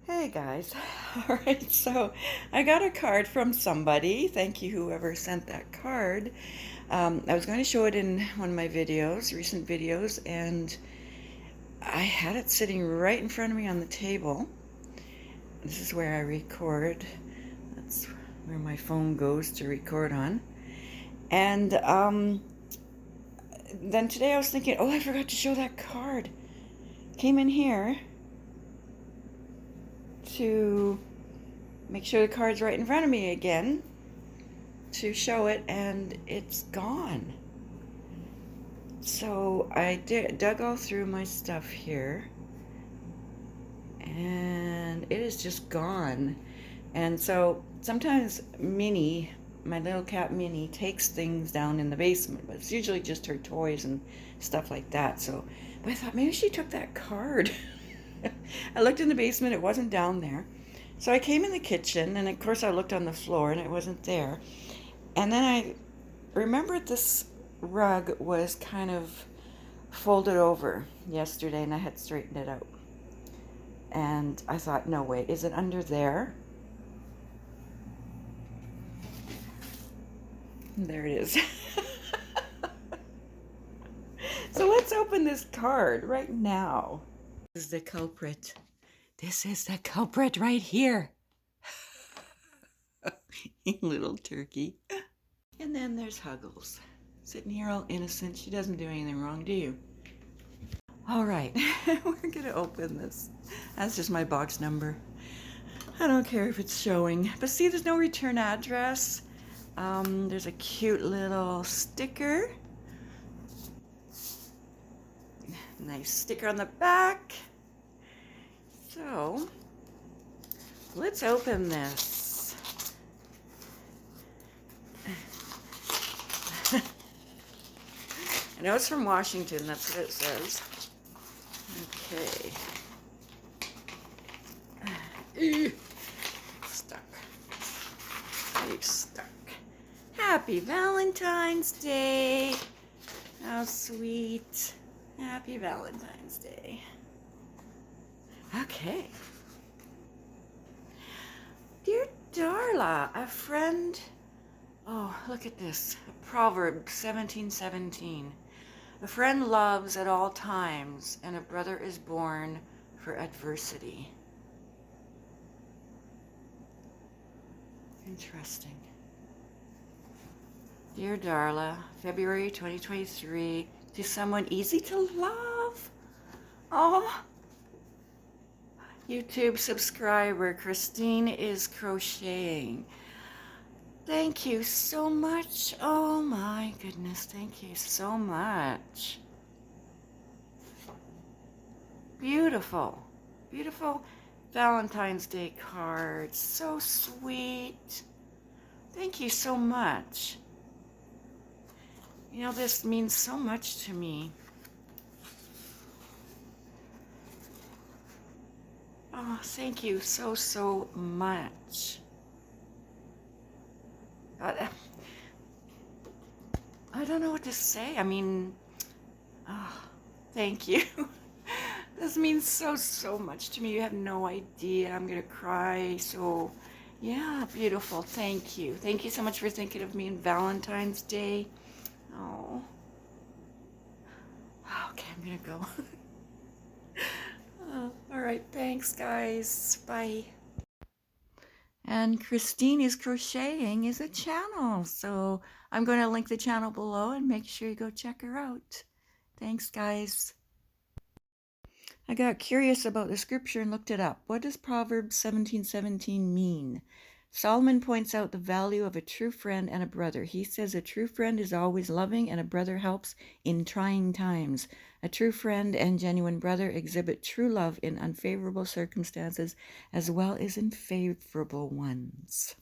Hey guys, all right, so I got a card from somebody. Thank you, whoever sent that card. I was going to show it in one of my videos, recent videos, and I had it sitting right in front of me on the table. This is where I record. That's where my phone goes to record on. And then today I was thinking, oh, I forgot to show that card. Came in here to make sure the card's right in front of me again to show it, and it's gone. So I dug all through my stuff here, and it is just gone. And so sometimes Minnie, my little cat Minnie, takes things down in the basement, but it's usually just her toys and stuff like that. So, but I thought maybe she took that card. I looked in the basement, it wasn't down there. So I came in the kitchen, and of course I looked on the floor and it wasn't there. And then I remembered this rug was kind of folded over yesterday, and I had straightened it out. And I thought, no, wait, is it under there? There it is. So let's open this card right now. This is the culprit. This is the culprit right here. Little turkey. And then there's Huggles, sitting here all innocent. She doesn't do anything wrong, do you? All right, we're gonna open this. That's just my box number. I don't care if it's showing. But see, there's no return address. There's a cute little sticker. Nice sticker on the back. So, let's open this. I know it's from Washington, that's what it says. Okay. Stuck. You're stuck. Happy Valentine's Day. How sweet. Happy Valentine's Day. Okay. Dear Darla, a friend. Oh, look at this. Proverb 17:17. A friend loves at all times, and a brother is born for adversity. Interesting. Dear Darla, February 2023, to someone easy to love. Oh, YouTube subscriber, Christine is crocheting. Thank you so much. Oh my goodness, thank you so much. Beautiful, beautiful Valentine's Day card. So sweet. Thank you so much. You know, this means so much to me. Oh, thank you so, so much. I don't know what to say. I mean, oh, thank you. This means so, so much to me. You have no idea. I'm going to cry. So, yeah, beautiful. Thank you. Thank you so much for thinking of me on Valentine's Day. Oh. Okay, I'm going to go. All right, thanks, guys. Bye. And Christine is Crocheting is a channel, so I'm going to link the channel below and make sure you go check her out. Thanks, guys. I got curious about the scripture and looked it up. What does Proverbs 17:17 mean? Solomon points out the value of a true friend and a brother. He says a true friend is always loving and a brother helps in trying times. A true friend and genuine brother exhibit true love in unfavorable circumstances as well as in favorable ones.